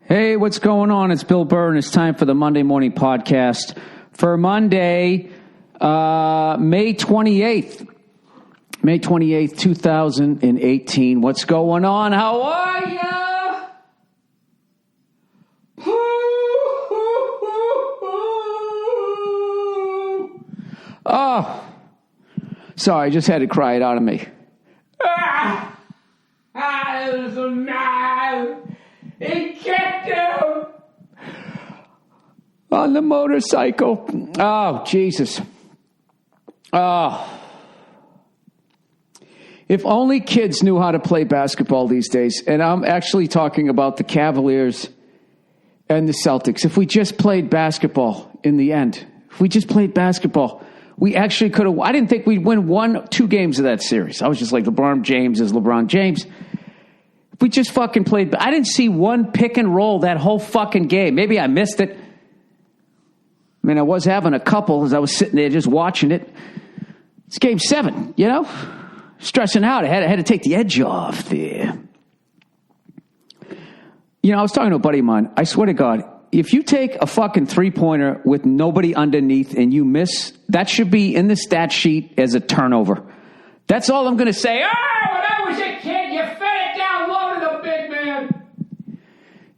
Hey, what's going on? It's Bill Burr, and it's time for the Monday Morning Podcast for Monday, May 28th. May 28th, 2018. What's going on? How are ya? Oh, sorry, I just had to cry it out of me. He kicked him on the motorcycle. Oh, Jesus. Oh. If only kids knew how to play basketball these days, and I'm actually talking about the Cavaliers and the Celtics. If we just played basketball in the end, if we just played basketball, we actually could have. I didn't think we'd win 2 games of that series. I was just like, LeBron James is LeBron James. If we just fucking played, I didn't see one pick and roll that whole fucking game. Maybe I missed it. I mean, I was having a couple as I was sitting there just watching it. It's game 7, you know? Stressing out. I had to take the edge off there. You know, I was talking to a buddy of mine. I swear to God, if you take a fucking 3-pointer with nobody underneath and you miss, that should be in the stat sheet as a turnover. That's all I'm going to say. Oh, when I was a kid, you fed it down low to the big man.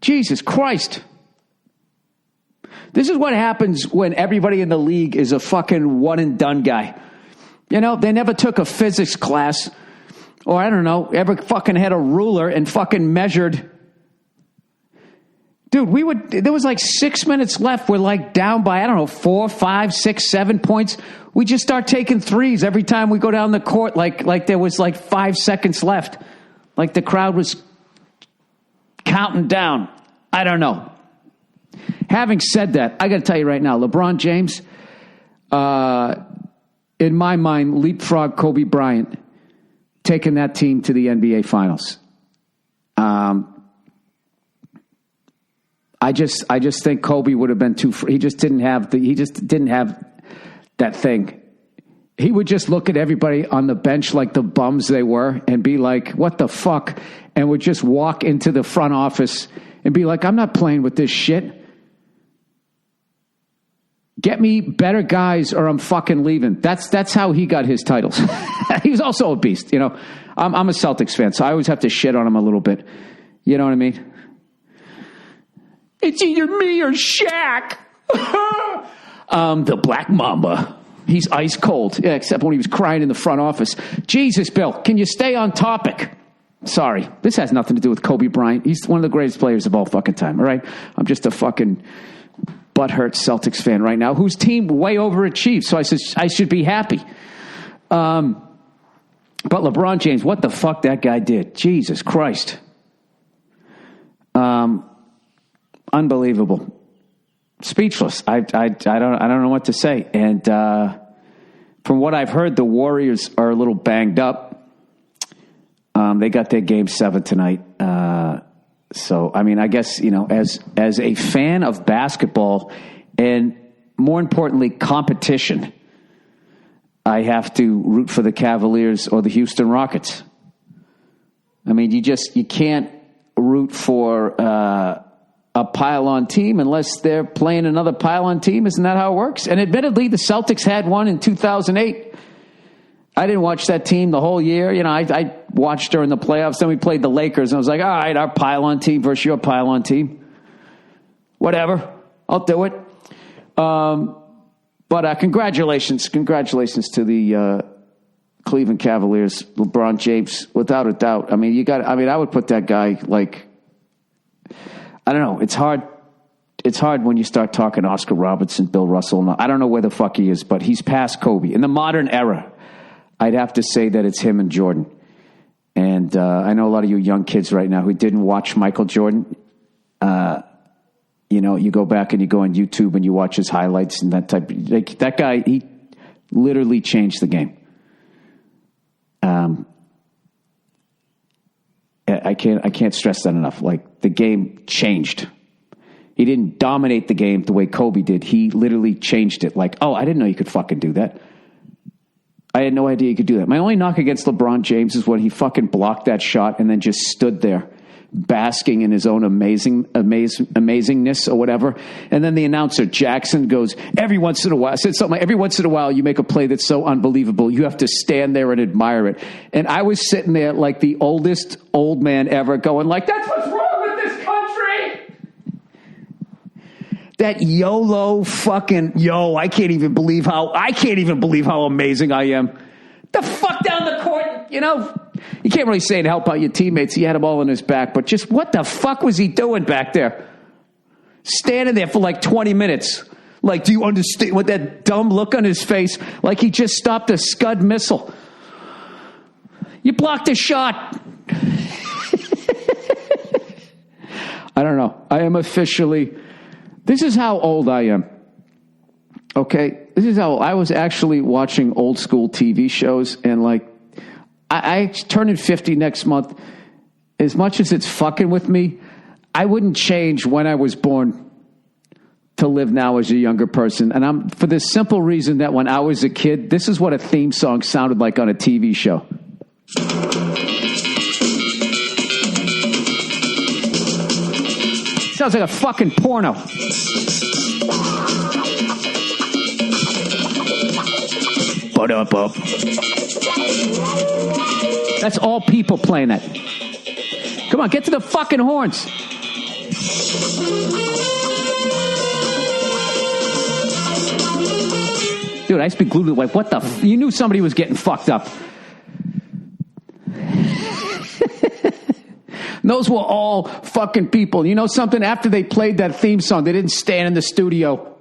Jesus Christ. This is what happens when everybody in the league is a fucking one-and-done guy. You know, they never took a physics class or, I don't know, ever fucking had a ruler and fucking measured. Dude, there was like 6 minutes left. We're like down by, I don't know, 4, 5, 6, 7 points. We just start taking threes every time we go down the court like there was like 5 seconds left. Like the crowd was counting down. I don't know. Having said that, I got to tell you right now, LeBron James, in my mind, leapfrog Kobe Bryant, taking that team to the NBA Finals. I just think Kobe would have been too. He just didn't have that thing. He would just look at everybody on the bench like the bums they were and be like, "What the fuck?" And would just walk into the front office and be like, "I'm not playing with this shit. Get me better guys or I'm fucking leaving." That's how he got his titles. He was also a beast, you know. I'm a Celtics fan, so I always have to shit on him a little bit. You know what I mean? It's either me or Shaq. The Black Mamba. He's ice cold. Yeah, except when he was crying in the front office. Jesus, Bill, can you stay on topic? Sorry. This has nothing to do with Kobe Bryant. He's one of the greatest players of all fucking time, all right? I'm just a fucking butthurt Celtics fan right now, whose team way overachieved, so I should be happy. But LeBron James, what the fuck that guy did. Jesus Christ. Unbelievable. Speechless. I don't know what to say. And from what I've heard, the Warriors are a little banged up. They got their game 7 tonight. So, I mean, I guess, you know, as a fan of basketball and more importantly, competition, I have to root for the Cavaliers or the Houston Rockets. I mean, you can't root for a pile-on team unless they're playing another pile-on team. Isn't that how it works? And admittedly, the Celtics had one in 2008. I didn't watch that team the whole year. You know, I watched during the playoffs. Then we played the Lakers, and I was like, all right, our pile-on team versus your pile-on team. Whatever. I'll do it. But congratulations. Congratulations to the Cleveland Cavaliers, LeBron James, without a doubt. I mean, I would put that guy like, I don't know. It's hard. It's hard when you start talking Oscar Robertson, Bill Russell. I don't know where the fuck he is, but he's past Kobe. In the modern era, I'd have to say that it's him and Jordan. And I know a lot of you young kids right now who didn't watch Michael Jordan. You know, you go back and you go on YouTube and you watch his highlights and that type. Like that guy, he literally changed the game. I can't stress that enough. Like the game changed. He didn't dominate the game the way Kobe did. He literally changed it. Like, oh, I didn't know you could fucking do that. I had no idea you could do that. My only knock against LeBron James is when he fucking blocked that shot and then just stood there basking in his own amazingness or whatever. And then the announcer, Jackson, goes, every once in a while, said something like, every once in a while you make a play that's so unbelievable, you have to stand there and admire it. And I was sitting there like the oldest old man ever going like, that's what's wrong with this country. That YOLO fucking, I can't even believe how amazing I am. The fuck down the court, You can't really say to help out your teammates. He had them all on his back. But just what the fuck was he doing back there? Standing there for like 20 minutes. Like, do you understand? With that dumb look on his face. Like he just stopped a Scud missile. You blocked a shot. I don't know. I am officially... This is how old I am. Okay? This is how I was actually watching old school TV shows and like... I turning 50 next month. As much as it's fucking with me, I wouldn't change when I was born to live now as a younger person. And I'm for this simple reason that when I was a kid, this is what a theme song sounded like on a TV show. Sounds like a fucking porno. Ba-da-ba. That's all people playing that. Come on, get to the fucking horns. Dude, I used to be glued to the wife. What the you knew somebody was getting fucked up. Those were all fucking people. You know something? After they played that theme song, they didn't stand in the studio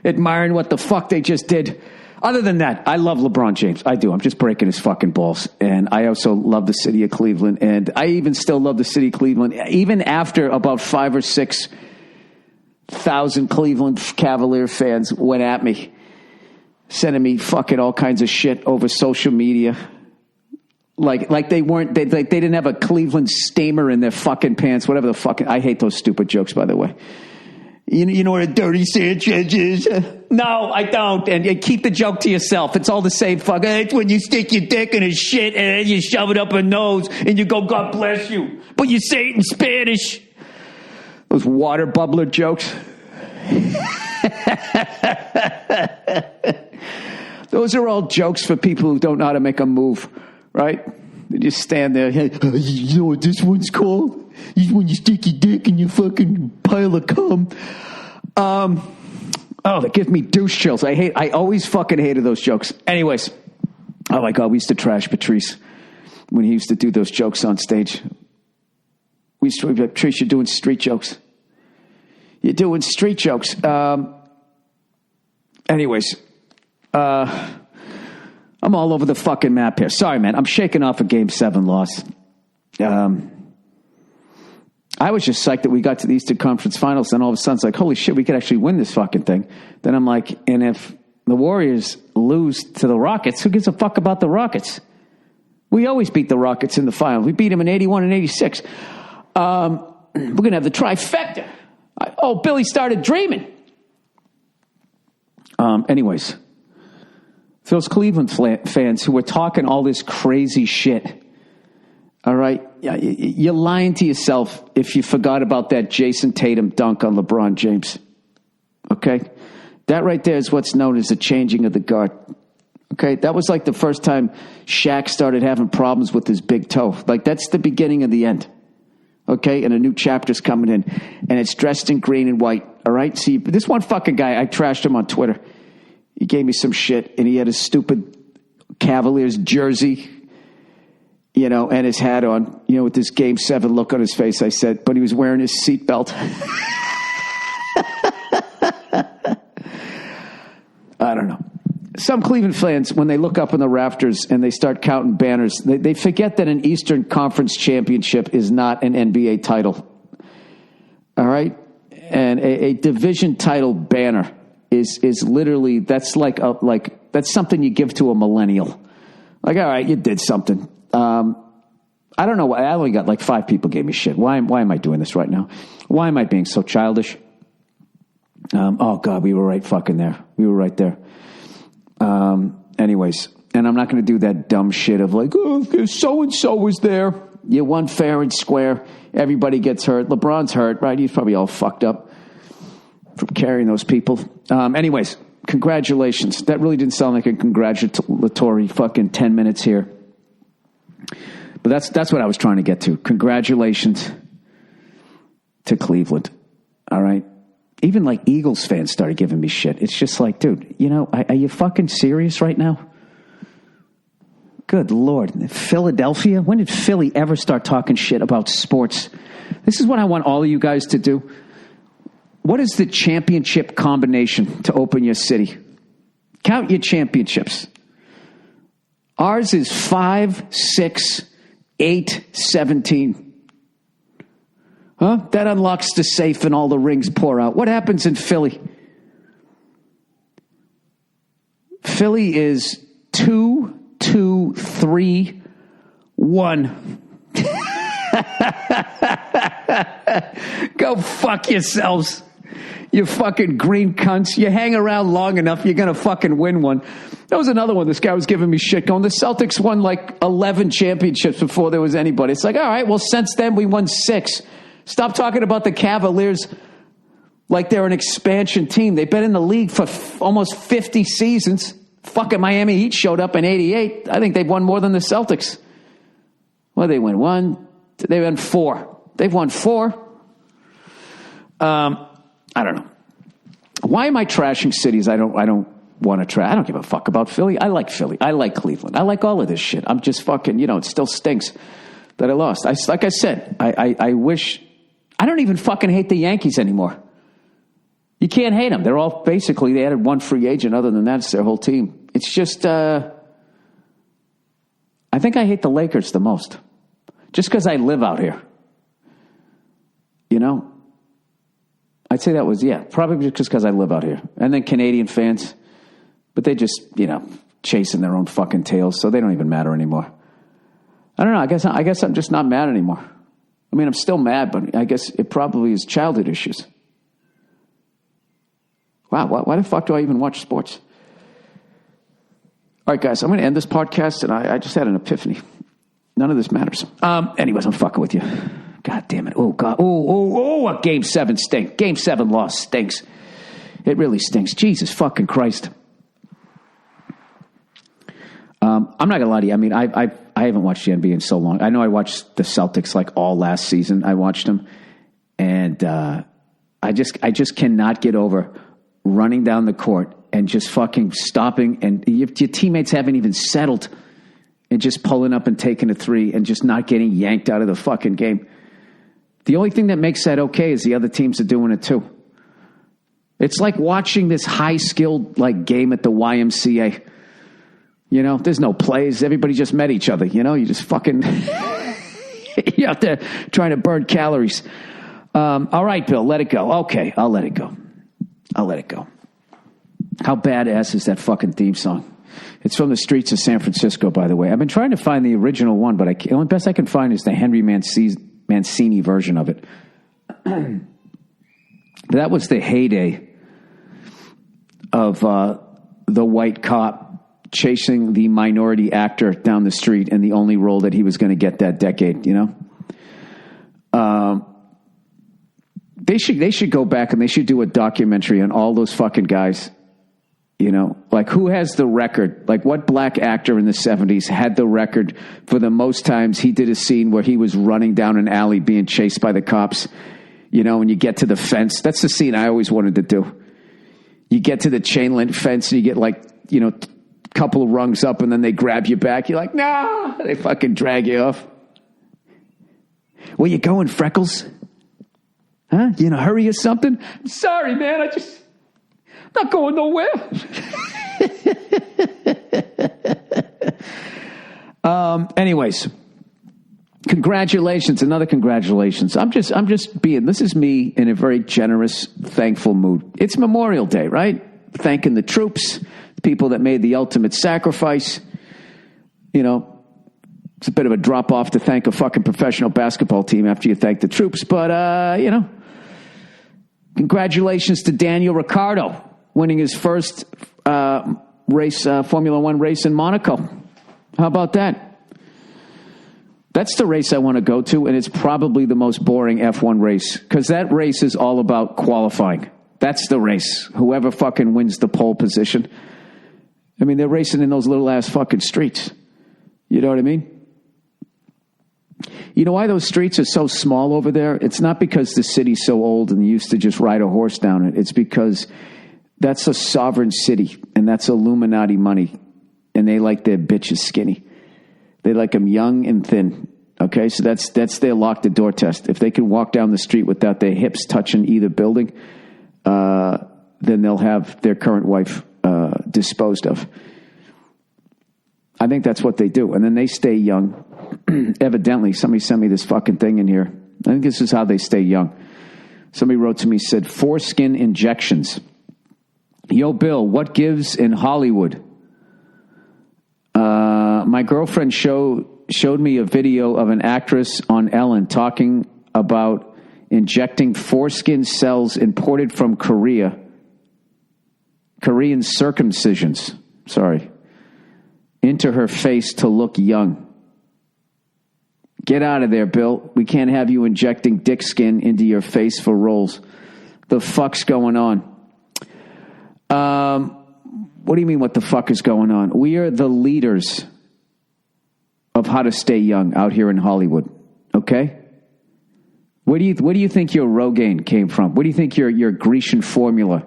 admiring what the fuck they just did. Other than that, I love LeBron James. I do. I'm just breaking his fucking balls. And I also love the city of Cleveland. And I even still love the city of Cleveland. Even after about 5,000 or 6,000 Cleveland Cavalier fans went at me, sending me fucking all kinds of shit over social media. Like they didn't have a Cleveland steamer in their fucking pants, whatever the fucking... I hate those stupid jokes, by the way. You know what a dirty Sanchez is? No, I don't. And you keep the joke to yourself. It's all the same fuck. It's when you stick your dick in his shit and then you shove it up her nose and you go, God bless you. But you say it in Spanish. Those water bubbler jokes. Those are all jokes for people who don't know how to make a move, right? They just stand there. Hey, you know what this one's called? When you stick your dick in your fucking pile of cum. That gives me douche chills. I always fucking hated those jokes. Anyways, oh my God, we used to trash Patrice when he used to do those jokes on stage. We used to be like, Patrice, you're doing street jokes. You're doing street jokes. Anyways, I'm all over the fucking map here. Sorry, man. I'm shaking off a Game 7 loss. I was just psyched that we got to the Eastern Conference Finals, and all of a sudden it's like, holy shit, we could actually win this fucking thing. Then I'm like, and if the Warriors lose to the Rockets, who gives a fuck about the Rockets? We always beat the Rockets in the final. We beat them in 81 and 86. We're going to have the trifecta. Billy started dreaming. Anyways, those Cleveland fans who were talking all this crazy shit, all right, you're lying to yourself if you forgot about that Jason Tatum dunk on LeBron James. Okay? That right there is what's known as the changing of the guard. Okay? That was like the first time Shaq started having problems with his big toe. Like, that's the beginning of the end. Okay? And a new chapter's coming in. And it's dressed in green and white. All right? See, this one fucking guy, I trashed him on Twitter. He gave me some shit, and he had his stupid Cavaliers jersey, and his hat on, with this Game 7 look on his face. I said, but he was wearing his seatbelt. I don't know. Some Cleveland fans, when they look up in the rafters and they start counting banners, they forget that an Eastern Conference championship is not an NBA title. All right? And a division title banner is literally, that's that's something you give to a millennial. Like, all right, you did something. I don't know. I only got like 5 people gave me shit. Why am I doing this right now? Why am I being so childish? Oh God, we were right fucking there. We were right there. Anyways, and I'm not going to do that dumb shit of like, oh, so-and-so was there. You won fair and square. Everybody gets hurt. LeBron's hurt, right? He's probably all fucked up from carrying those people. Anyways, congratulations. That really didn't sound like a congratulatory fucking 10 minutes here. But that's what I was trying to get to. Congratulations to Cleveland. All right? Even like Eagles fans started giving me shit. It's just like, dude, are you fucking serious right now? Good Lord. Philadelphia? When did Philly ever start talking shit about sports? This is what I want all of you guys to do. What is the championship combination to open your city? Count your championships. Ours is 5, 6, 8, 17. Huh? That unlocks the safe and all the rings pour out. What happens in Philly? Philly is 2, 2, 3, 1. Go fuck yourselves. You fucking green cunts. You hang around long enough, you're going to fucking win one. That was another one. This guy was giving me shit going, the Celtics won like 11 championships before there was anybody. It's like, all right, well, since then we won 6. Stop talking about the Cavaliers like they're an expansion team. They've been in the league for almost 50 seasons. Fucking Miami Heat showed up in 88. I think they've won more than the Celtics. Well, they win 1. They won 4. They've won 4. I don't know. Why am I trashing cities I don't want to trash? I don't give a fuck about Philly. I like Philly. I like Cleveland. I like all of this shit. I'm just fucking, it still stinks that I lost. Like I said, I wish, I don't even fucking hate the Yankees anymore. You can't hate them. They're all basically, they added one free agent. Other than that, it's their whole team. It's just, I think I hate the Lakers the most. Just because I live out here. I'd say that was, probably just because I live out here. And then Canadian fans. But they just, chasing their own fucking tails, so they don't even matter anymore. I don't know. I guess I'm just not mad anymore. I mean, I'm still mad, but I guess it probably is childhood issues. Wow, why the fuck do I even watch sports? All right, guys, I'm going to end this podcast, and I just had an epiphany. None of this matters. Anyways, I'm fucking with you. God damn it. Oh, God. Oh, Game 7 stinks. Game 7 loss stinks. It really stinks. Jesus fucking Christ. I'm not going to lie to you. I mean, I haven't watched the NBA in so long. I know I watched the Celtics like all last season. I watched them. And I just cannot get over running down the court and just fucking stopping. And your teammates haven't even settled. And just pulling up and taking a 3 and just not getting yanked out of the fucking game. The only thing that makes that okay is the other teams are doing it too. It's like watching this high-skilled game at the YMCA. There's no plays. Everybody just met each other. You just fucking... you're out there trying to burn calories. All right, Bill, let it go. Okay, I'll let it go. How badass is that fucking theme song? It's from the streets of San Francisco, by the way. I've been trying to find the original one, but the only best I can find is the Henry Mancini version of it. That was the heyday of the white cop chasing the minority actor down the street and the only role that he was going to get that decade, They should go back and they should do a documentary on all those fucking guys. Who has the record? What black actor in the 70s had the record for the most times he did a scene where he was running down an alley being chased by the cops, when you get to the fence. That's the scene I always wanted to do. You get to the chain link fence and you get couple of rungs up and then they grab you back. You're like, nah, they fucking drag you off. Where you going, Freckles? Huh? You in a hurry or something? I'm sorry, man. I'm not going nowhere. Anyways, congratulations. Another congratulations. This is me in a very generous, thankful mood. It's Memorial Day, right? Thanking the troops, the people that made the ultimate sacrifice. It's a bit of a drop off to thank a fucking professional basketball team after you thank the troops. But, congratulations to Daniel Ricciardo winning his first Formula One race in Monaco. How about that? That's the race I want to go to, and it's probably the most boring F1 race, because that race is all about qualifying. That's the race. Whoever fucking wins the pole position. I mean, they're racing in those little ass fucking streets. You know what I mean? You know why those streets are so small over there? It's not because the city's so old and you used to just ride a horse down it. It's because that's a sovereign city, and that's Illuminati money, and they like their bitches skinny. They like them young and thin. Okay, so that's their lock the door test. If they can walk down the street without their hips touching either building, then they'll have their current wife disposed of. I think that's what they do. And then they stay young. Evidently, somebody sent me this fucking thing in here. I think this is how they stay young. Somebody wrote to me, said, Foreskin Injections. Yo, Bill, what gives in Hollywood? My girlfriend showed me a video of an actress on Ellen talking about injecting foreskin cells imported from Korean circumcisions, into her face to look young. Get out of there, Bill. We can't have you injecting dick skin into your face for roles. The fuck's going on? What do you mean, what the fuck is going on? We are the leaders of how to stay young out here in Hollywood, okay? Where do you think your Rogaine came from? Where do you think your Grecian formula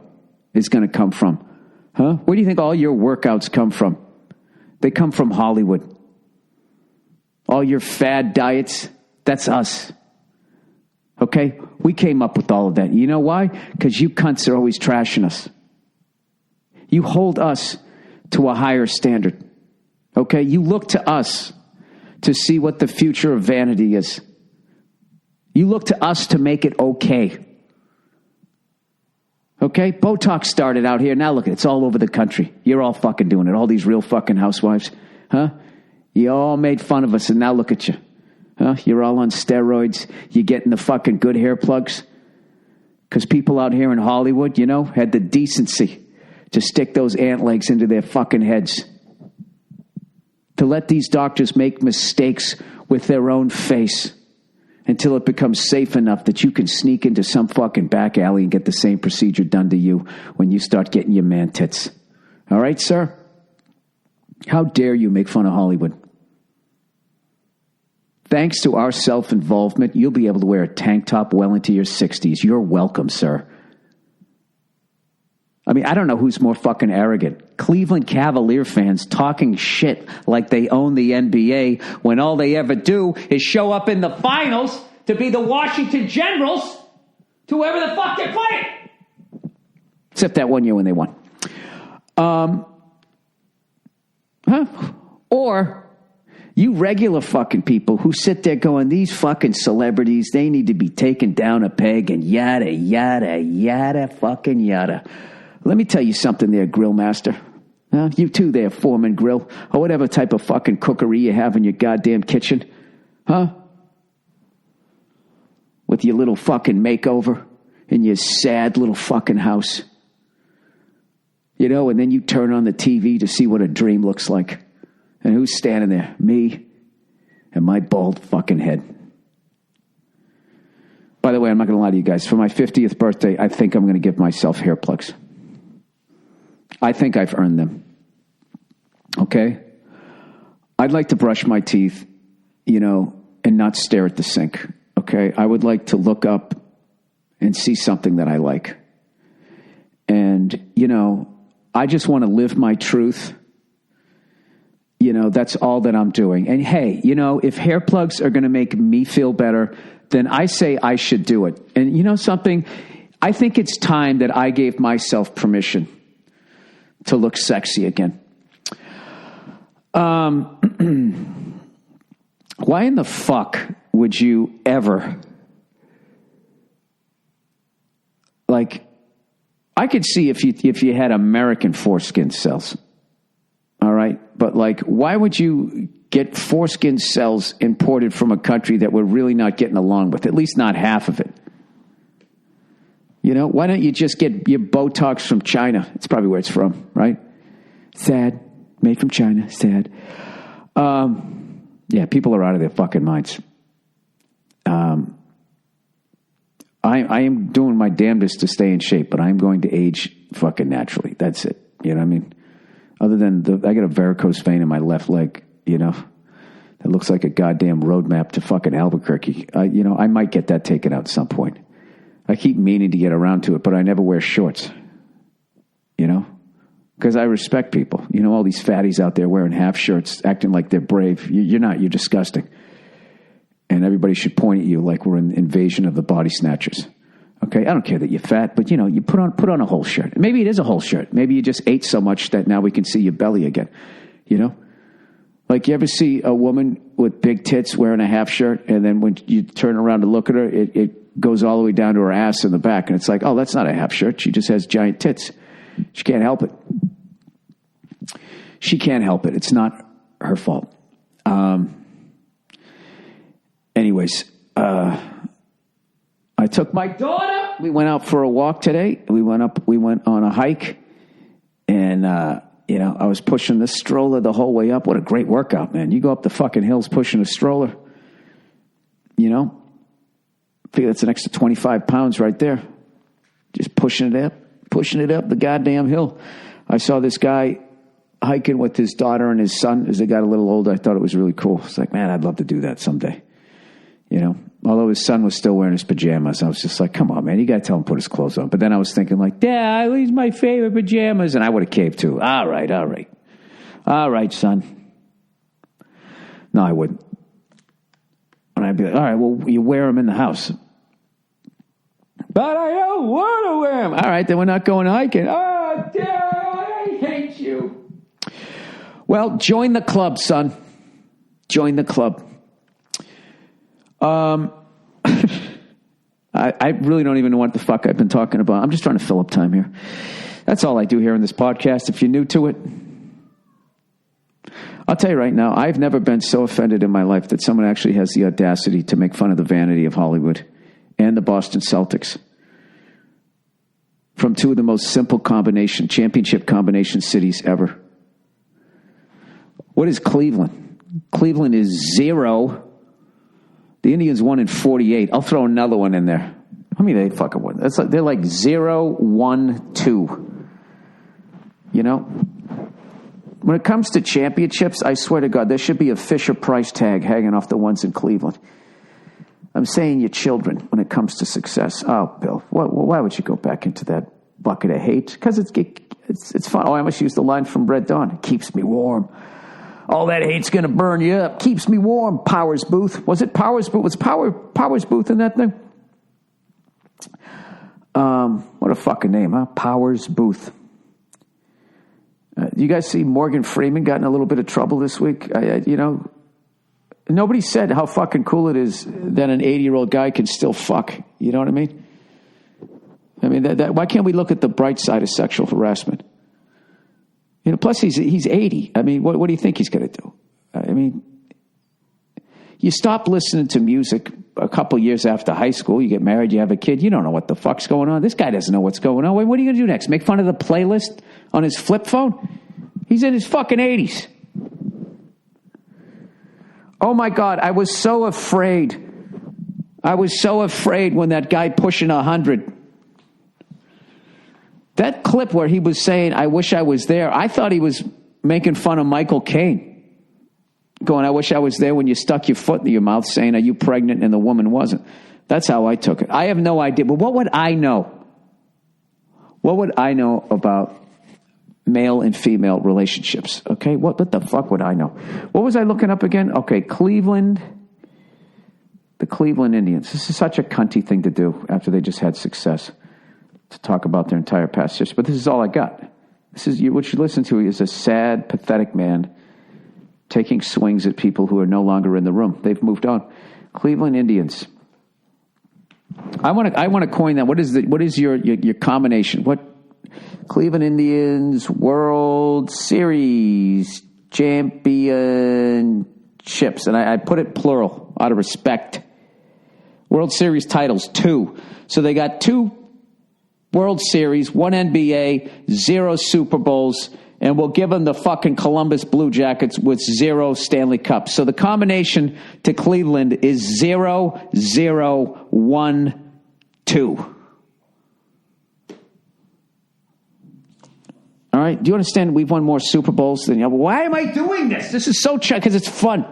is going to come from? Huh? Where do you think all your workouts come from? They come from Hollywood. All your fad diets, that's us. Okay? We came up with all of that. You know why? Because you cunts are always trashing us. You hold us to a higher standard. Okay? You look to us to see what the future of vanity is. You look to us to make it okay. Okay? Botox started out here. Now look, it's all over the country. You're all fucking doing it. All these real fucking housewives. Huh? You all made fun of us, and now look at you. Huh? You're all on steroids. You're getting the fucking good hair plugs. Because people out here in Hollywood, had the decency to stick those ant legs into their fucking heads. To let these doctors make mistakes with their own face until it becomes safe enough that you can sneak into some fucking back alley and get the same procedure done to you when you start getting your man tits. All right, sir? How dare you make fun of Hollywood? Thanks to our self-involvement, you'll be able to wear a tank top well into your 60s. You're welcome, sir. I mean, I don't know who's more fucking arrogant. Cleveland Cavalier fans talking shit like they own the NBA when all they ever do is show up in the finals to be the Washington Generals to whoever the fuck they're playing. Except that one year when they won. Or you regular fucking people who sit there going, these fucking celebrities, they need to be taken down a peg and yada, yada, yada, fucking yada. Let me tell you something there, grill master. You too there, Foreman Grill, or whatever type of fucking cookery you have in your goddamn kitchen. Huh? With your little fucking makeover in your sad little fucking house. And then you turn on the TV to see what a dream looks like. And who's standing there? Me and my bald fucking head. By the way, I'm not going to lie to you guys. For my 50th birthday, I think I'm going to give myself hair plugs. I think I've earned them. Okay? I'd like to brush my teeth, and not stare at the sink. Okay? I would like to look up and see something that I like. And, I just want to live my truth. That's all that I'm doing. And hey, if hair plugs are going to make me feel better, then I say I should do it. And something? I think it's time that I gave myself permission to look sexy again. Why in the fuck would you ever, I could see if you had American foreskin cells, all right? But why would you get foreskin cells imported from a country that we're really not getting along with, at least not half of it? Why don't you just get your Botox from China? It's probably where it's from, right? Sad. Made from China. Sad. Yeah, people are out of their fucking minds. I am doing my damnedest to stay in shape, but I'm going to age fucking naturally. That's it. You know what I mean? Other than I got a varicose vein in my left leg, you know, that looks like a goddamn roadmap to fucking Albuquerque. I might get that taken out at some point. I keep meaning to get around to it, but I never wear shorts, you know, because I respect people. You know, all these fatties out there wearing half shirts, acting like they're brave. You're not. You're disgusting. And everybody should point at you like we're an invasion of the body snatchers. Okay, I don't care that you're fat, but, you know, you put on a whole shirt. Maybe it is a whole shirt. Maybe you just ate so much that now we can see your belly again, you know? Like, you ever see a woman with big tits wearing a half shirt, and then when you turn around to look at her, it goes all the way down to her ass in the back, and it's like, oh, that's not a half shirt. She just has giant tits. She can't help it. She can't help it. It's not her fault. Anyways, I took my daughter. We went out for a walk today. We went on a hike, and you know, I was pushing the stroller the whole way up. What a great workout, man! You go up the fucking hills pushing a stroller. You know, I figure that's an extra 25 pounds right there. Just pushing it up the goddamn hill. I saw this guy hiking with his daughter and his son as they got a little older. I thought it was really cool. It's like, man, I'd love to do that someday. You know, although his son was still wearing his pajamas, I was just like, come on, man, you got to tell him to put his clothes on. But then I was thinking like, Dad, these are my favorite pajamas. And I would have caved too. All right, son. No, I wouldn't. And I'd be like, all right, well, you wear them in the house. But I don't want to wear them. All right, then we're not going hiking. Oh, Dad, I hate you. Well, join the club, son. Join the club. I really don't even know what the fuck I've been talking about. I'm just trying to fill up time here. That's all I do here in this podcast. If you're new to it, I'll tell you right now, I've never been so offended in my life that someone actually has the audacity to make fun of the vanity of Hollywood and the Boston Celtics from two of the most simple championship combination cities ever. What is Cleveland? Cleveland is 0. The Indians won in 48. I'll throw another one in there. How many they fucking won? They're like 0-1-2. You know? When it comes to championships, I swear to God, there should be a Fisher Price tag hanging off the ones in Cleveland. I'm saying your children when it comes to success. Oh, Bill, why would you go back into that bucket of hate? Because it's fun. Oh, I must use the line from Red Dawn. It keeps me warm. All that hate's going to burn you up. Keeps me warm. Powers Booth. Was it Powers Booth? Was Powers Booth in that thing? What a fucking name, huh? Powers Booth. You guys see Morgan Freeman got in a little bit of trouble this week? You know, nobody said how fucking cool it is that an 80-year-old guy can still fuck. You know what I mean? I mean, why can't we look at the bright side of sexual harassment? You know, plus he's 80. I mean, what do you think he's going to do? I mean, you stop listening to music a couple years after high school. You get married, you have a kid. You don't know what the fuck's going on. This guy doesn't know what's going on. Wait, what are you going to do next? Make fun of the playlist on his flip phone? He's in his fucking 80s. Oh, my God. I was so afraid. When that guy pushing 100... That clip where he was saying, I wish I was there, I thought he was making fun of Michael Caine. Going, I wish I was there when you stuck your foot in your mouth saying, are you pregnant? And the woman wasn't. That's how I took it. I have no idea. But what would I know? What would I know about male and female relationships? Okay, what the fuck would I know? What was I looking up again? Okay, Cleveland. The Cleveland Indians. This is such a cunty thing to do after they just had success. To talk about their entire past history. But this is all I got. What you listen to is a sad, pathetic man taking swings at people who are no longer in the room. They've moved on. Cleveland Indians. I want to coin that. What is your combination? What Cleveland Indians World Series championships, and I put it plural out of respect. World Series titles 2. So they got 2 World Series, 1 NBA, 0 Super Bowls, And we'll give them the fucking Columbus Blue Jackets with 0 Stanley Cups. So the combination to Cleveland is 0-0-1-2. All right. Do you understand we've won more Super Bowls than you? Why am I doing this? This is so because it's fun.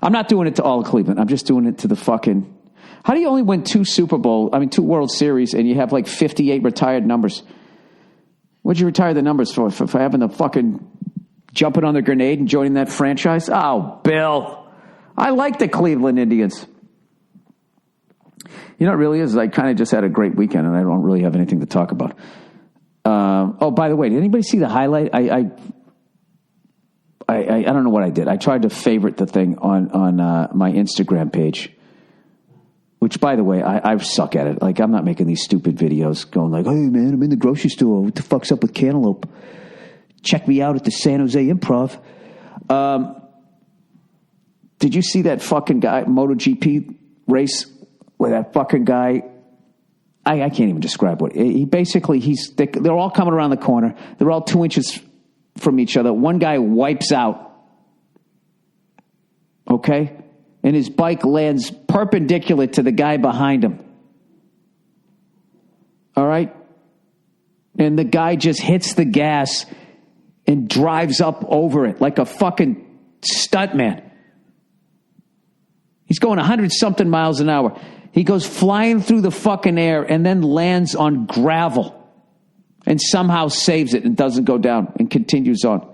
I'm not doing it to all of Cleveland. I'm just doing it to the fucking. How do you only win 2 2 World Series, and you have like 58 retired numbers? What'd you retire the numbers for? For having the fucking jumping on the grenade and joining that franchise? Oh, Bill. I like the Cleveland Indians. You know what it really is? I kind of just had a great weekend, and I don't really have anything to talk about. By the way, did anybody see the highlight? I don't know what I did. I tried to favorite the thing on my Instagram page, which, by the way, I suck at it. Like, I'm not making these stupid videos going like, hey, man, I'm in the grocery store. What the fuck's up with cantaloupe? Check me out at the San Jose Improv. Did you see that fucking guy, MotoGP race where that fucking guy... I can't even describe what he basically they're all coming around the corner. They're all 2 inches from each other. One guy wipes out. Okay? And his bike lands perpendicular to the guy behind him. All right? And the guy just hits the gas and drives up over it like a fucking stuntman. He's going 100-something miles an hour. He goes flying through the fucking air and then lands on gravel and somehow saves it and doesn't go down and continues on.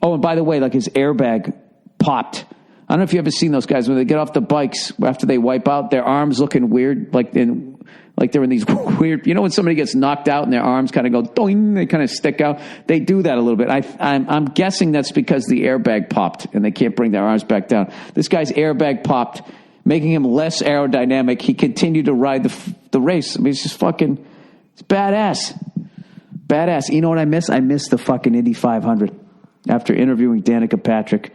Oh, and by the way, like his airbag popped. I don't know if you've ever seen those guys when they get off the bikes after they wipe out, their arms looking weird, like they're in these weird, you know, when somebody gets knocked out and their arms kind of go, doing, they kind of stick out. They do that a little bit. I'm guessing that's because the airbag popped and they can't bring their arms back down. This guy's airbag popped, making him less aerodynamic. He continued to ride the race. I mean, it's just fucking, it's badass. Badass. You know what I miss? I miss the fucking Indy 500 after interviewing Danica Patrick,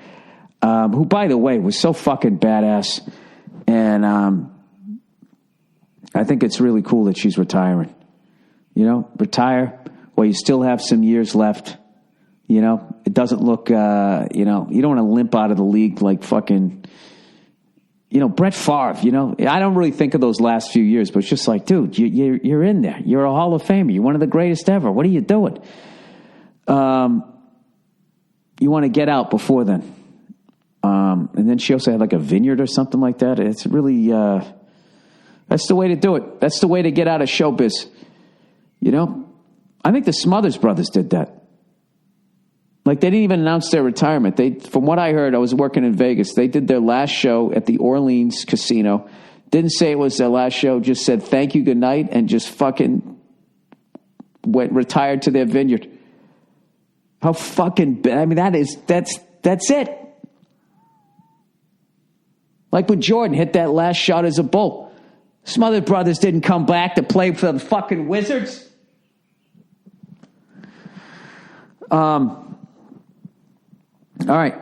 who, by the way, was so fucking badass. And I think it's really cool that she's retiring. You know, retire while you still have some years left. You know, it doesn't look, you don't want to limp out of the league like fucking... You know, Brett Favre, you know, I don't really think of those last few years, but it's just like, dude, you're in there. You're a Hall of Famer. You're one of the greatest ever. What are you doing? You want to get out before then. And then she also had like a vineyard or something like that. It's really, that's the way to do it. That's the way to get out of showbiz. You know, I think the Smothers Brothers did that. Like, they didn't even announce their retirement. From what I heard, I was working in Vegas. They did their last show at the Orleans Casino. Didn't say it was their last show. Just said thank you, good night, and just fucking retired to their vineyard. How fucking... I mean, that's it. Like when Jordan hit that last shot as a Bull. Smothers Brothers didn't come back to play for the fucking Wizards. All right.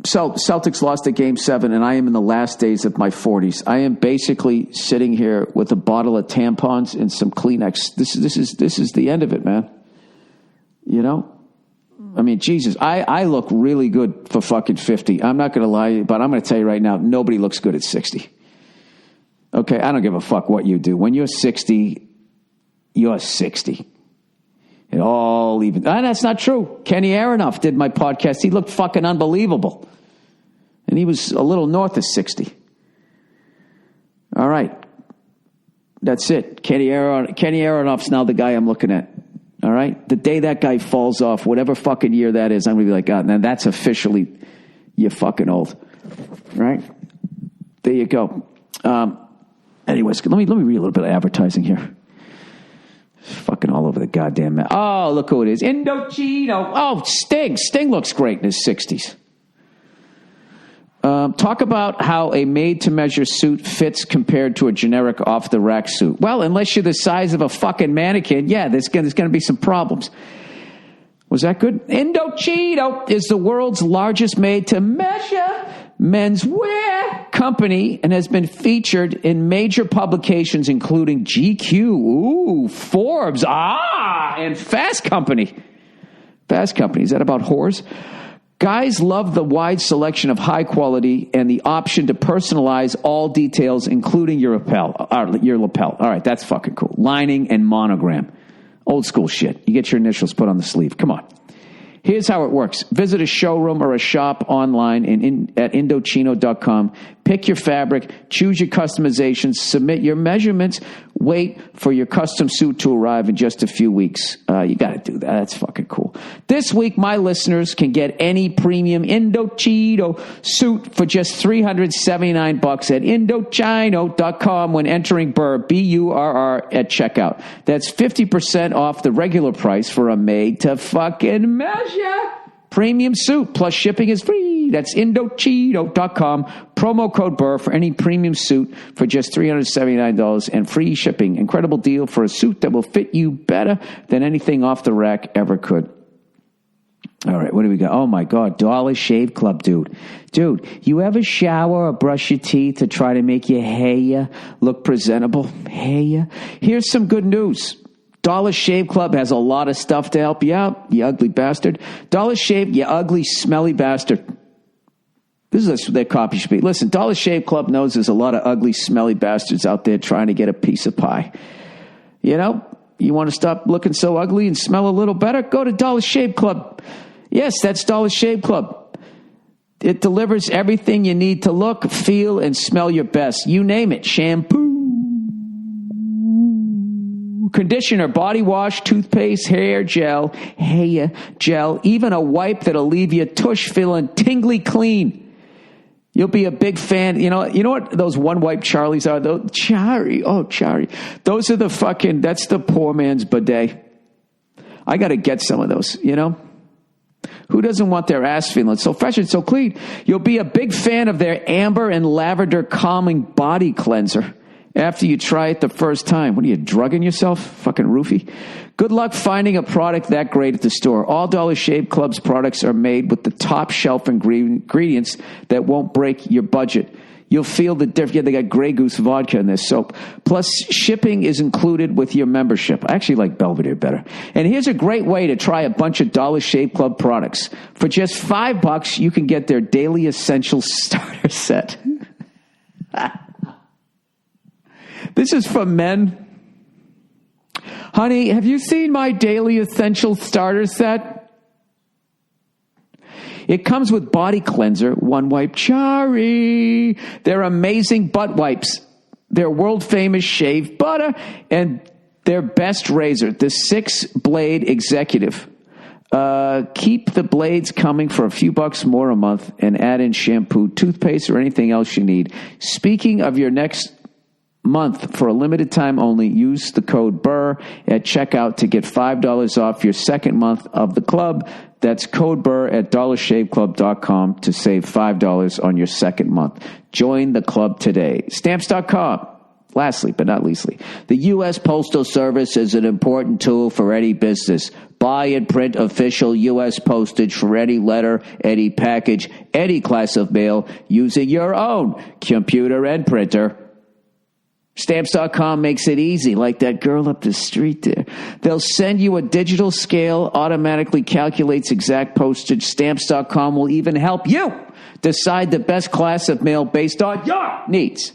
So Celtics lost at Game 7, and I am in the last days of my 40s. I am basically sitting here with a bottle of tampons and some Kleenex. This is the end of it, man. You know? I mean, Jesus, I look really good for fucking 50. I'm not going to lie, but I'm going to tell you right now, nobody looks good at 60. Okay? I don't give a fuck what you do. When you're 60, you're 60. It all even. And that's not true. Kenny Aronoff did my podcast. He looked fucking unbelievable. And he was a little north of 60. All right. That's it. Kenny Aronoff's now the guy I'm looking at. All right? The day that guy falls off, whatever fucking year that is, I'm going to be like, God, now that's officially, you're fucking old. Right? There you go. Anyways, let me read a little bit of advertising here. Fucking all over the goddamn map. Oh, look who it is. Indochino. Oh, Sting. Sting looks great in his 60s. Talk about how a made-to-measure suit fits compared to a generic off-the-rack suit. Well, unless you're the size of a fucking mannequin, yeah, there's going to be some problems. Was that good? Indochino is the world's largest made-to-measure menswear company and has been featured in major publications including GQ, Forbes, and Fast Company. Fast Company. Is that about whores? Guys love the wide selection of high quality and the option to personalize all details, including your lapel. All right, that's fucking cool. Lining and monogram. Old school shit. You get your initials put on the sleeve. Come on. Here's how it works. Visit a showroom or a shop online at Indochino.com. Pick your fabric, choose your customizations, submit your measurements, wait for your custom suit to arrive in just a few weeks. You got to do that. That's fucking cool. This week, my listeners can get any premium Indochino suit for just $379 at Indochino.com when entering Burr, Burr, at checkout. That's 50% off the regular price for a made-to-fucking measure premium suit, plus shipping is free. That's Indochino.com. Promo code Burr for any premium suit for just $379 and free shipping. Incredible deal for a suit that will fit you better than anything off the rack ever could. All right, what do we got? Oh, my God. Dollar Shave Club, dude. Dude, you ever shower or brush your teeth to try to make your hair look presentable? Hair? Here's some good news. Dollar Shave Club has a lot of stuff to help you out, you ugly bastard. Dollar Shave, you ugly, smelly bastard. This is their copy speed. Listen, Dollar Shave Club knows there's a lot of ugly, smelly bastards out there trying to get a piece of pie. You know, you want to stop looking so ugly and smell a little better? Go to Dollar Shave Club. Yes, that's Dollar Shave Club. It delivers everything you need to look, feel, and smell your best. You name it. Shampoo, conditioner, body wash, toothpaste, hair gel, even a wipe that'll leave your tush feeling tingly clean. You'll be a big fan. You know what those one wipe Charlies are? Those Chari. Those are that's the poor man's bidet. I got to get some of those, you know? Who doesn't want their ass feeling so fresh and so clean? You'll be a big fan of their amber and lavender calming body cleanser after you try it the first time. What are you, drugging yourself? Fucking roofie. Good luck finding a product that great at the store. All Dollar Shave Club's products are made with the top shelf ingredients that won't break your budget. You'll feel the difference. Yeah, they got Grey Goose vodka in this soap. Plus, shipping is included with your membership. I actually like Belvedere better. And here's a great way to try a bunch of Dollar Shave Club products. For just $5, you can get their Daily Essentials Starter Set. This is for men. Honey, have you seen my Daily Essentials Starter Set? It comes with body cleanser, one wipe Chari. They're amazing butt wipes. Their world famous shave butter and their best razor, the 6-blade executive. Keep the blades coming for a few bucks more a month and add in shampoo, toothpaste, or anything else you need. Speaking of your next month, for a limited time only, use the code Burr at checkout to get $5 off your second month of the club. That's code Burr at dollarshaveclub.com to save $5 on your second month. Join the club today. Stamps.com. Lastly, but not leastly, the U.S. Postal Service is an important tool for any business. Buy and print official U.S. postage for any letter, any package, any class of mail using your own computer and printer. Stamps.com makes it easy, like that girl up the street there. They'll send you a digital scale, automatically calculates exact postage. Stamps.com will even help you decide the best class of mail based on your needs.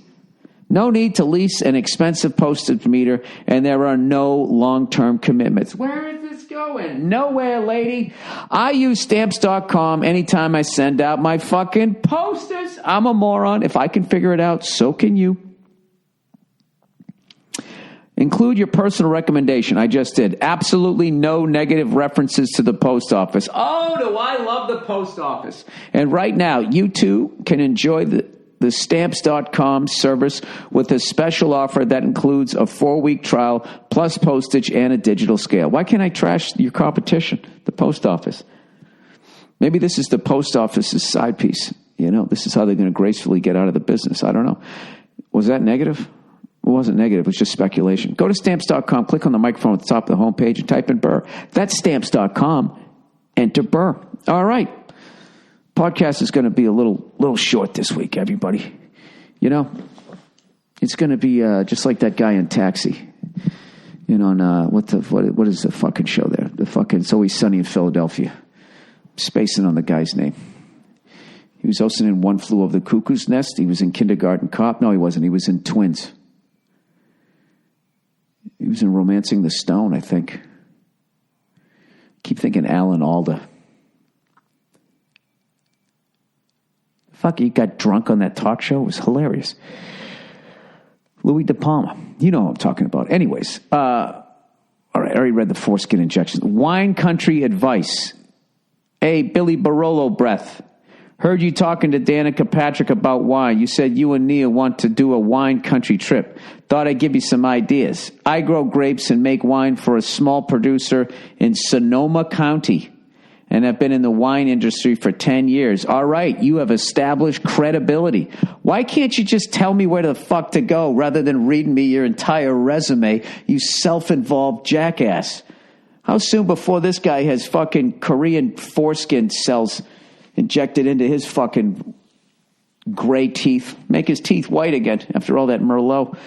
No need to lease an expensive postage meter, and there are no long-term commitments. Where is this going? Nowhere, lady. I use Stamps.com anytime I send out my fucking posters. I'm a moron. If I can figure it out, so can you. Include your personal recommendation. I just did. Absolutely no negative references to the post office. Oh, do I love the post office. And right now, you too can enjoy the Stamps.com service with a special offer that includes a 4-week trial plus postage and a digital scale. Why can't I trash your competition, the post office? Maybe this is the post office's side piece. You know, this is how they're going to gracefully get out of the business. I don't know. Was that negative? It wasn't negative. It was just speculation. Go to Stamps.com, click on the microphone at the top of the homepage and type in Burr. That's Stamps.com. Enter Burr. All right. Podcast is going to be a little short this week, everybody. You know, it's going to be just like that guy in Taxi. You know, on what is the fucking show there? The fucking It's Always Sunny in Philadelphia. Spacing on the guy's name. He was also in One Flew Over the Cuckoo's Nest. He was in Kindergarten Cop. No, he wasn't. He was in Twins. He was in Romancing the Stone, I think. Keep thinking Alan Alda. Fuck, he got drunk on that talk show. It was hilarious. Louis De Palma. You know what I'm talking about. Anyways, all right, I already read the Foreskin Injections. Wine country advice. Hey, Billy Barolo breath. Heard you talking to Danica Patrick about wine. You said you and Nia want to do a wine country trip. Thought I'd give you some ideas. I grow grapes and make wine for a small producer in Sonoma County, and have been in the wine industry for 10 years. All right, you have established credibility. Why can't you just tell me where the fuck to go rather than reading me your entire resume, you self-involved jackass? How soon before this guy has fucking Korean foreskin cells injected into his fucking gray teeth? Make his teeth white again after all that Merlot.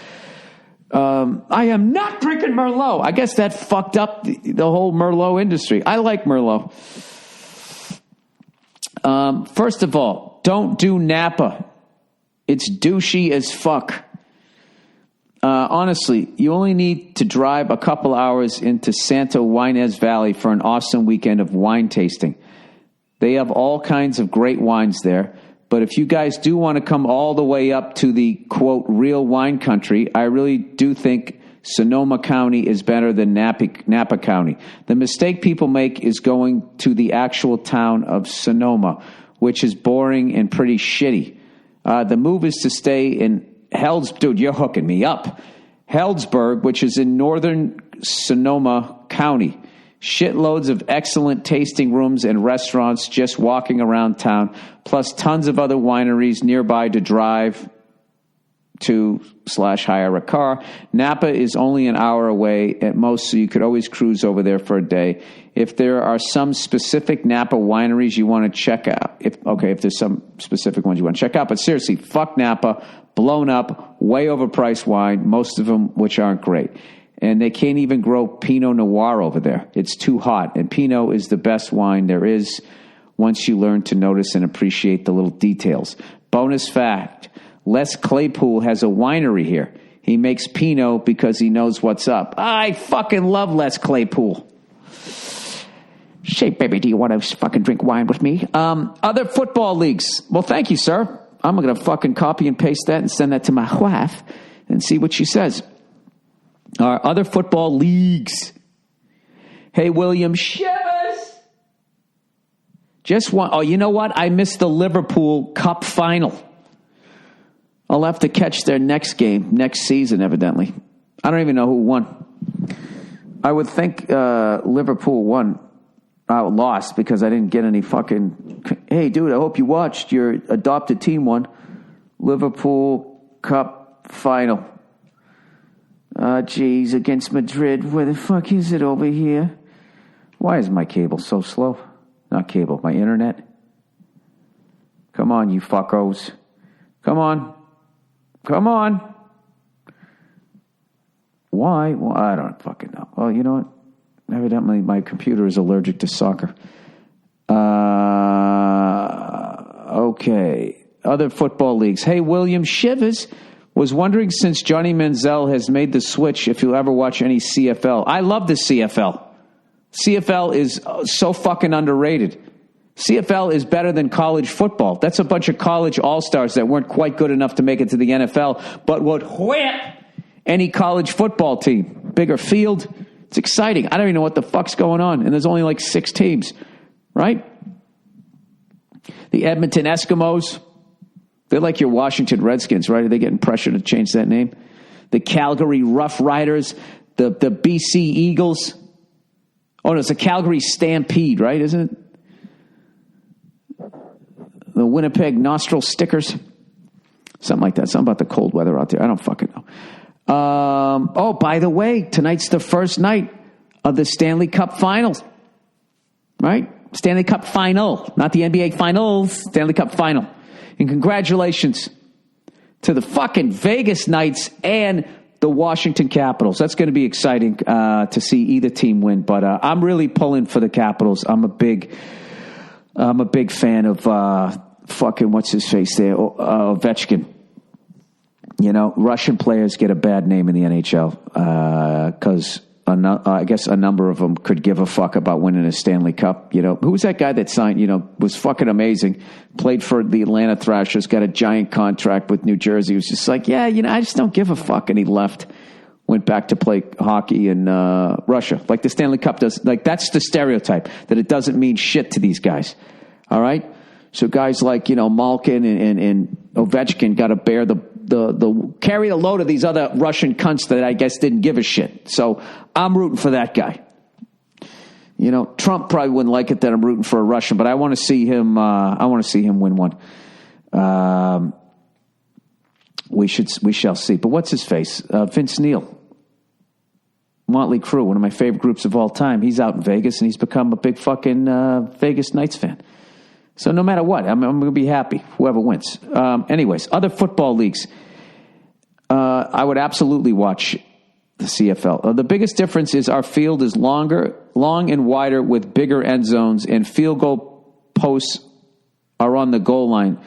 I am not drinking Merlot. I guess that fucked up the whole Merlot industry. I like Merlot. First of all, don't do Napa. It's douchey as fuck. Honestly, you only need to drive a couple hours into Santo Ynez Valley for an awesome weekend of wine tasting. They have all kinds of great wines there. But if you guys do want to come all the way up to the, quote, real wine country, I really do think Sonoma County is better than Napa County. The mistake people make is going to the actual town of Sonoma, which is boring and pretty shitty. The move is to stay in dude, you're hooking me up. Healdsburg, which is in northern Sonoma County. Shitloads of excellent tasting rooms and restaurants just walking around town, plus tons of other wineries nearby to drive to / hire a car. Napa is only an hour away at most, so you could always cruise over there for a day. If there are some specific Napa wineries you want to check out, if there's some specific ones you want to check out, but seriously, fuck Napa, blown up, way overpriced wine, most of them which aren't great. And they can't even grow Pinot Noir over there. It's too hot. And Pinot is the best wine there is once you learn to notice and appreciate the little details. Bonus fact, Les Claypool has a winery here. He makes Pinot because he knows what's up. I fucking love Les Claypool. Say, baby, do you want to fucking drink wine with me? Other football leagues. Well, thank you, sir. I'm going to fucking copy and paste that and send that to my wife and see what she says. Other football leagues. Hey, William Shivers. Just one. Oh, you know what? I missed the Liverpool Cup Final. I'll have to catch their next game, next season, evidently. I don't even know who won. I would think Liverpool lost because I didn't get any fucking... Hey, dude, I hope you watched. Your adopted team won. Liverpool Cup Final. Geez, against Madrid. Where the fuck is it over here? Why is my cable so slow? Not cable, my internet. Come on, you fuckos. Come on. Why? Well, I don't fucking know. Well, you know what? Evidently, my computer is allergic to soccer. Okay. Other football leagues. Hey, William Shivers was wondering, since Johnny Manziel has made the switch, if you'll ever watch any CFL. I love the CFL. CFL is so fucking underrated. CFL is better than college football. That's a bunch of college all-stars that weren't quite good enough to make it to the NFL, but would whip any college football team. Bigger field. It's exciting. I don't even know what the fuck's going on. And there's only like 6 teams, right? The Edmonton Eskimos. They're like your Washington Redskins, right? Are they getting pressure to change that name? The Calgary Rough Riders, the BC Eagles. Oh, no, it's the Calgary Stampede, right? Isn't it? The Winnipeg Nostril Stickers. Something like that. Something about the cold weather out there. I don't fucking know. Oh, by the way, tonight's the first night of the Stanley Cup Finals. Right? Stanley Cup Final. Not the NBA Finals. Stanley Cup Final. And congratulations to the fucking Vegas Knights and the Washington Capitals. That's going to be exciting to see either team win. But I'm really pulling for the Capitals. I'm a big fan of fucking what's his face there, Ovechkin. You know, Russian players get a bad name in the NHL because I guess a number of them could give a fuck about winning a Stanley Cup. You know, who was that guy that signed, you know, was fucking amazing, played for the Atlanta Thrashers, got a giant contract with New Jersey. He was just like, yeah, you know, I just don't give a fuck. And he left, went back to play hockey in Russia. Like the Stanley Cup does. Like, that's the stereotype, that it doesn't mean shit to these guys. All right? So guys like, you know, Malkin and Ovechkin got to bear the carry the load of these other Russian cunts that I guess didn't give a shit. So I'm rooting for that guy. You know, Trump probably wouldn't like it that I'm rooting for a Russian, but I want to see him. I want to see him win one. We shall see. But what's his face? Vince Neil, Motley Crue, one of my favorite groups of all time. He's out in Vegas and he's become a big fucking Vegas Knights fan. So no matter what, I'm going to be happy, whoever wins. Anyways, other football leagues. I would absolutely watch the CFL. The biggest difference is our field is long and wider with bigger end zones, and field goal posts are on the goal line.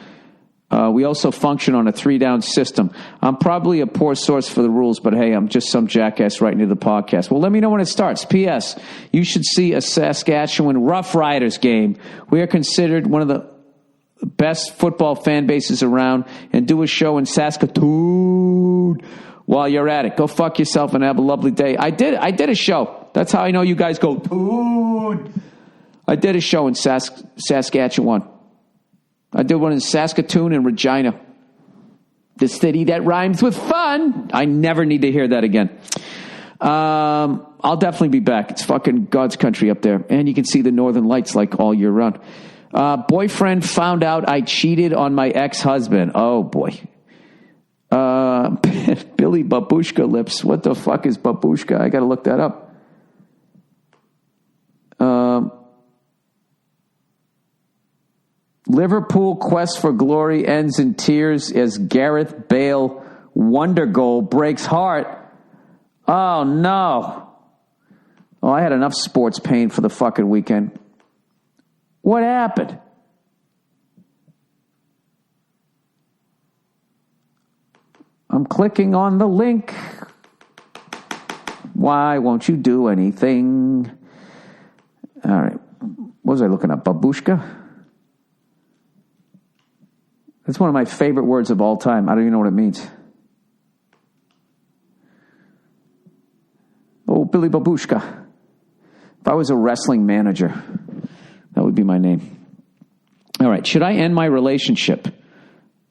We also function on a 3-down system. I'm probably a poor source for the rules, but hey, I'm just some jackass writing to the podcast. Well, let me know when it starts. P.S. You should see a Saskatchewan Rough Riders game. We are considered one of the best football fan bases around, and do a show in Saskatoon while you're at it. Go fuck yourself and have a lovely day. I did a show. That's how I know you guys go, Toon. I did a show in Saskatchewan. I did one in Saskatoon and Regina. The city that rhymes with fun. I never need to hear that again. I'll definitely be back. It's fucking God's country up there. And you can see the northern lights like all year round. Boyfriend found out I cheated on my ex-husband. Oh, boy. Billy Babushka lips. What the fuck is Babushka? I got to look that up. Liverpool quest for glory ends in tears as Gareth Bale wonder goal breaks heart. Oh, no. Oh, I had enough sports pain for the fucking weekend. What happened? I'm clicking on the link. Why won't you do anything? All right. What was I looking at? Babushka? It's one of my favorite words of all time. I don't even know what it means. Oh, Billy Babushka. If I was a wrestling manager, that would be my name. All right. Should I end my relationship?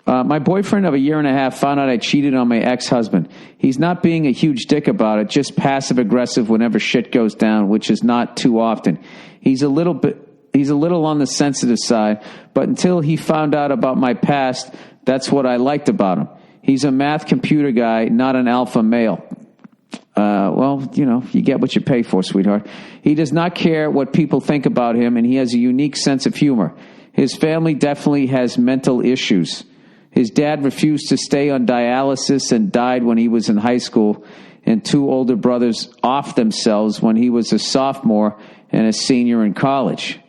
My boyfriend of a year and a half found out I cheated on my ex-husband. He's not being a huge dick about it, just passive-aggressive whenever shit goes down, which is not too often. He's a little on the sensitive side, but until he found out about my past, that's what I liked about him. He's a math computer guy, not an alpha male. Well, you know, you get what you pay for, sweetheart. He does not care what people think about him, and he has a unique sense of humor. His family definitely has mental issues. His dad refused to stay on dialysis and died when he was in high school, and 2 older brothers offed themselves when he was a sophomore and a senior in college.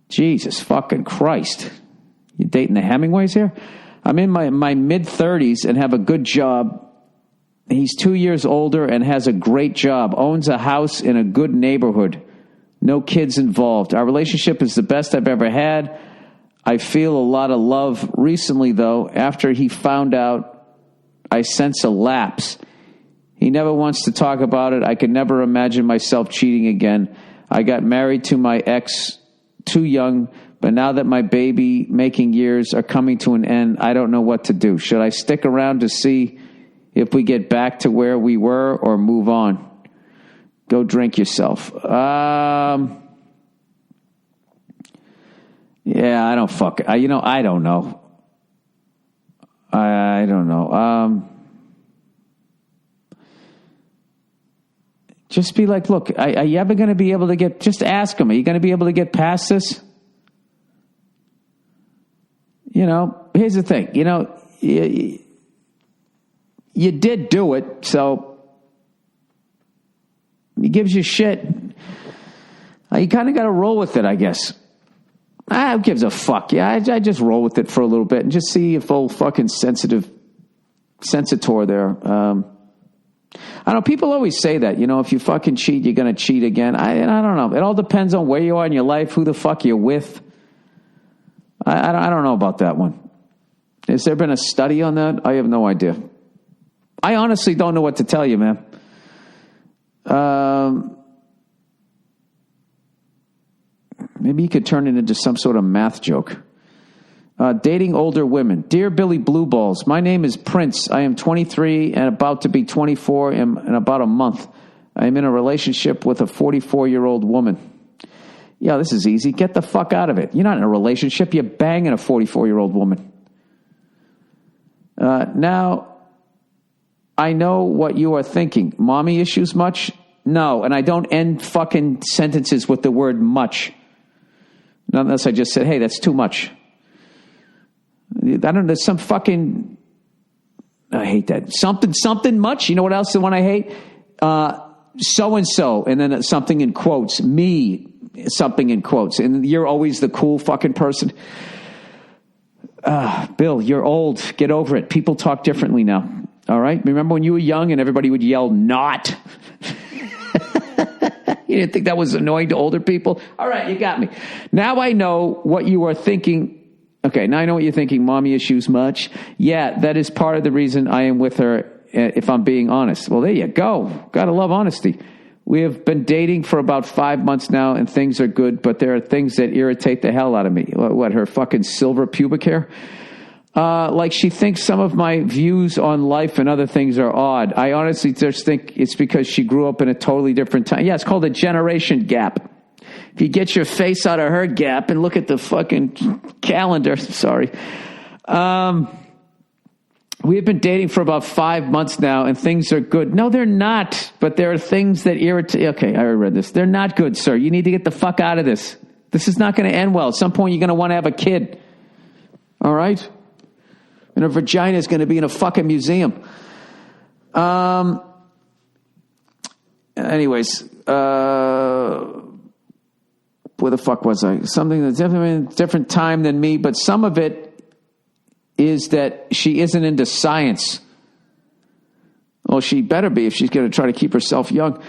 Jesus fucking Christ. You dating the Hemingways here? I'm in my mid-30s and have a good job. He's 2 years older and has a great job, owns a house in a good neighborhood. No kids involved. Our relationship is the best I've ever had. I feel a lot of love recently, though. After he found out, I sense a lapse. He never wants to talk about it. I could never imagine myself cheating again. I got married to my ex too young, but now that my baby-making years are coming to an end, I don't know what to do. Should I stick around to see if we get back to where we were or move on? Go drink yourself. Yeah, I don't fuck it. I don't know. I don't know. Just be like, look, are you ever going to be able to just ask him, are you going to be able to get past this? You know, here's the thing. You know, you you did do it, so he gives you shit. You kind of got to roll with it, I guess. Who gives a fuck? Yeah, I just roll with it for a little bit and just see if old fucking sensitor there. I don't know. People always say that, if you fucking cheat, you're going to cheat again. I don't know. It all depends on where you are in your life, who the fuck you're with. I don't know about that one. Has there been a study on that? I have no idea. I honestly don't know what to tell you, man. Maybe you could turn it into some sort of math joke. Dating older women. Dear Billy Blue Balls, my name is Prince. I am 23 and about to be 24 in about a month. I am in a relationship with a 44-year-old woman. Yeah, this is easy. Get the fuck out of it. You're not in a relationship. You're banging a 44-year-old woman. Now, I know what you are thinking. Mommy issues much? No, and I don't end fucking sentences with the word much. Not unless I just said, hey, that's too much. I don't know, there's some fucking, I hate that. Something much. You know what else the one I hate? So-and-so, and then something in quotes. Me, something in quotes. And you're always the cool fucking person. Bill, you're old. Get over it. People talk differently now. All right? Remember when you were young and everybody would yell, not? You didn't think that was annoying to older people? All right, you got me. Now I know what you are thinking. Okay, now I know what you're thinking. Mommy issues much? Yeah, that is part of the reason I am with her, if I'm being honest. Well, there you go. Gotta love honesty. We have been dating for about 5 months now, and things are good, but there are things that irritate the hell out of me. What, her fucking silver pubic hair? Like she thinks some of my views on life and other things are odd. I honestly just think it's because she grew up in a totally different time. Yeah, it's called a generation gap. If you get your face out of her gap and look at the fucking calendar, sorry. We have been dating for about 5 months now, and things are good. No, they're not, but there are things that irritate. Okay, I already read this. They're not good, sir. You need to get the fuck out of this. This is not going to end well. At some point, you're going to want to have a kid. All right? And her vagina is going to be in a fucking museum. Anyways, where the fuck was I? Something that's definitely in a different time than me, but some of it is that she isn't into science. Well, she better be if she's going to try to keep herself young.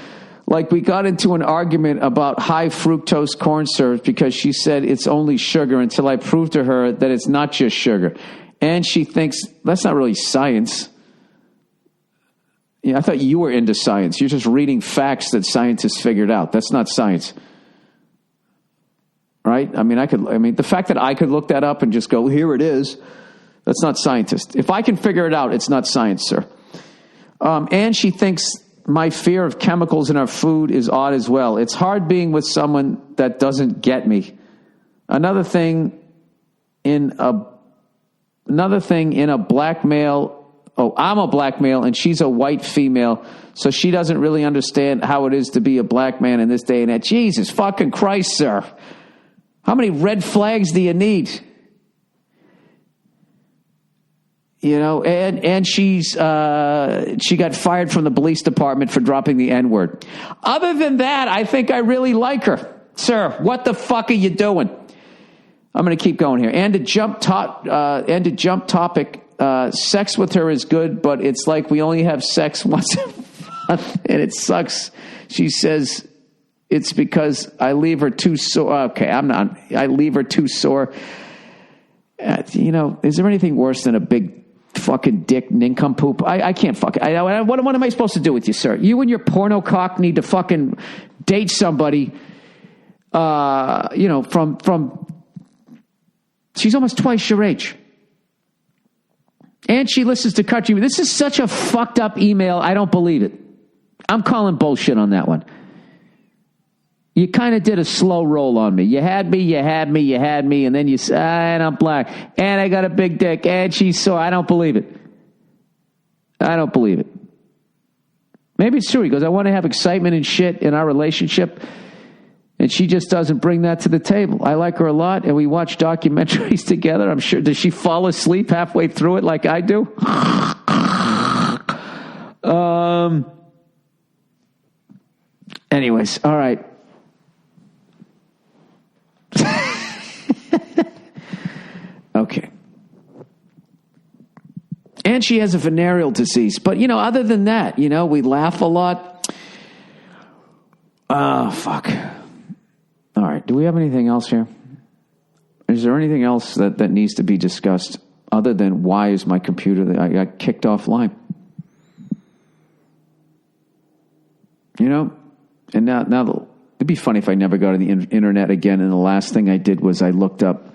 Like, we got into an argument about high fructose corn syrup because she said it's only sugar until I proved to her that it's not just sugar. And she thinks that's not really science. Yeah, I thought you were into science. You're just reading facts that scientists figured out. That's not science. Right? I mean, the fact that I could look that up and just go, here it is, that's not scientist. If I can figure it out, it's not science, sir. And she thinks my fear of chemicals in our food is odd as well. It's hard being with someone that doesn't get me. Another thing in a black male. Oh, I'm a black male and she's a white female, so she doesn't really understand how it is to be a black man in this day and age. Jesus fucking Christ, sir. How many red flags do you need? You know, and she got fired from the police department for dropping the N-word. Other than that, I think I really like her. Sir, what the fuck are you doing? I'm going to keep going here. And to jump topic, sex with her is good, but it's like we only have sex once a month, and it sucks. She says it's because I leave her too sore. Okay, I leave her too sore. Is there anything worse than a big fucking dick nincompoop? I can't fucking. What am I supposed to do with you, sir? You and your porno cock need to fucking date somebody. From. She's almost twice your age. And she listens to country. This is such a fucked up email. I don't believe it. I'm calling bullshit on that one. You kind of did a slow roll on me. You had me, and then you said, and I'm black, and I got a big dick, and she's sore. I don't believe it. Maybe it's true. He goes, I want to have excitement and shit in our relationship, and she just doesn't bring that to the table. I like her a lot, and we watch documentaries together. I'm sure. Does she fall asleep halfway through it like I do? Anyways, all right. Okay. And she has a venereal disease. But, other than that, we laugh a lot. Oh, fuck. All right. Do we have anything else here? Is there anything else that needs to be discussed other than why is my computer, I got kicked offline? And now it'd be funny if I never got on the internet again, and the last thing I did was I looked up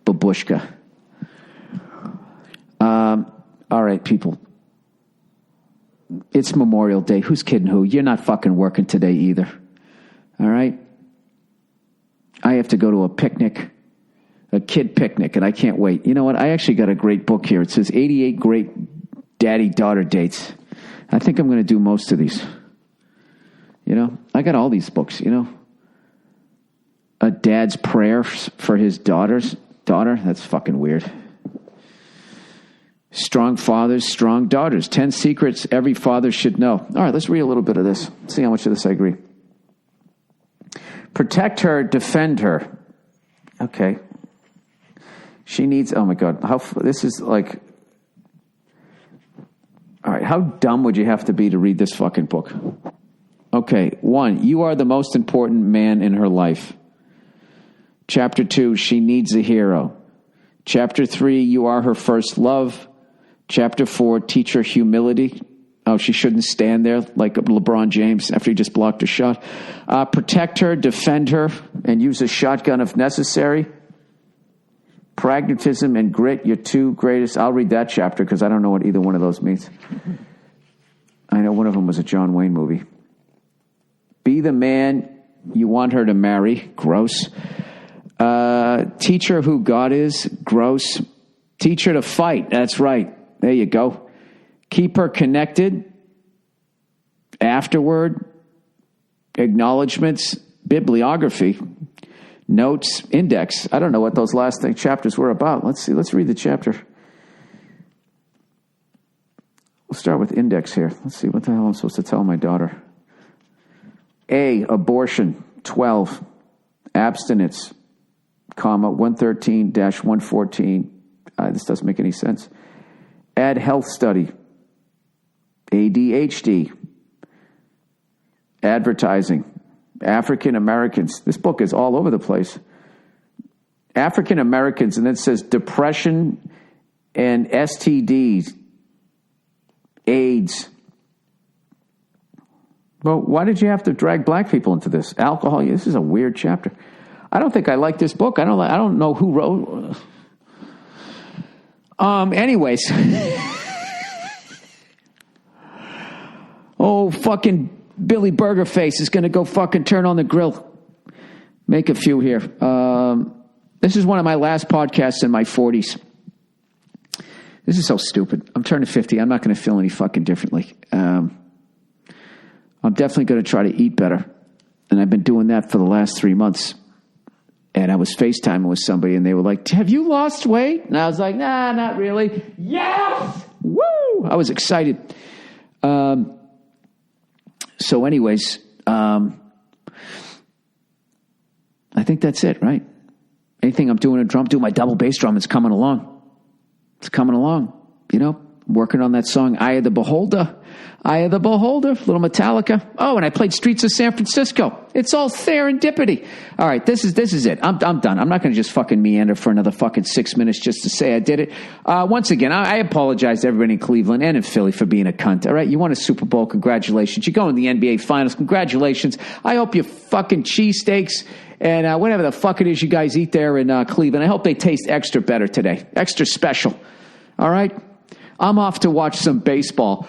babushka. All right, people. It's Memorial Day. Who's kidding who? You're not fucking working today either. All right? I have to go to a picnic, a kid picnic, and I can't wait. You know what? I actually got a great book here. It says 88 Great Daddy-Daughter Dates. I think I'm going to do most of these. I got all these books, A dad's prayer for his daughter. That's fucking weird. Strong fathers, strong daughters. 10 secrets every father should know. All right, let's read a little bit of this. See how much of this I agree. Protect her, defend her. Okay. She needs, oh my God. This is like, all right, how dumb would you have to be to read this fucking book? Okay, 1, you are the most important man in her life. Chapter 2, she needs a hero. Chapter 3, you are her first love. Chapter 4, teach her humility. Oh, she shouldn't stand there like LeBron James after he just blocked a shot. Protect her, defend her, and use a shotgun if necessary. Pragmatism and grit, your two greatest. I'll read that chapter because I don't know what either one of those means. I know one of them was a John Wayne movie. Be the man you want her to marry. Gross. Teach her who God is. Gross. Teach her to fight. That's right. There you go. Keep her connected. Afterward. Acknowledgments. Bibliography. Notes. Index. I don't know what those last chapters were about. Let's see. Let's read the chapter. We'll start with index here. Let's see what the hell I'm supposed to tell my daughter. A, abortion, 12, abstinence, comma, 113-114. This doesn't make any sense. Add health study, ADHD, advertising, African Americans. This book is all over the place. African Americans, and then it says depression and STDs, AIDS. Well, why did you have to drag black people into this? Alcohol. This is a weird chapter. I don't think I like this book. I don't know who wrote. Anyways. Oh, fucking Billy Burger Face is going to go fucking turn on the grill. Make a few here. This is one of my last podcasts in my 40s. This is so stupid. I'm turning 50. I'm not going to feel any fucking differently. I'm definitely going to try to eat better. And I've been doing that for the last 3 months. And I was FaceTiming with somebody and they were like, have you lost weight? And I was like, nah, not really. Yes! Woo! I was excited. So anyways, I think that's it, right? Anything I'm doing a drum, do my double bass drum, it's coming along. It's coming along, working on that song, Eye of the Beholder. Eye of the Beholder, little Metallica. Oh, and I played Streets of San Francisco. It's all serendipity. All right, this is it. I'm done. I'm not going to just fucking meander for another fucking 6 minutes just to say I did it. Once again, I apologize to everybody in Cleveland and in Philly for being a cunt. All right, you won a Super Bowl. Congratulations. You're going to the NBA Finals. Congratulations. I hope your fucking cheesesteaks and whatever the fuck it is you guys eat there in Cleveland, I hope they taste extra better today. Extra special. All right? I'm off to watch some baseball.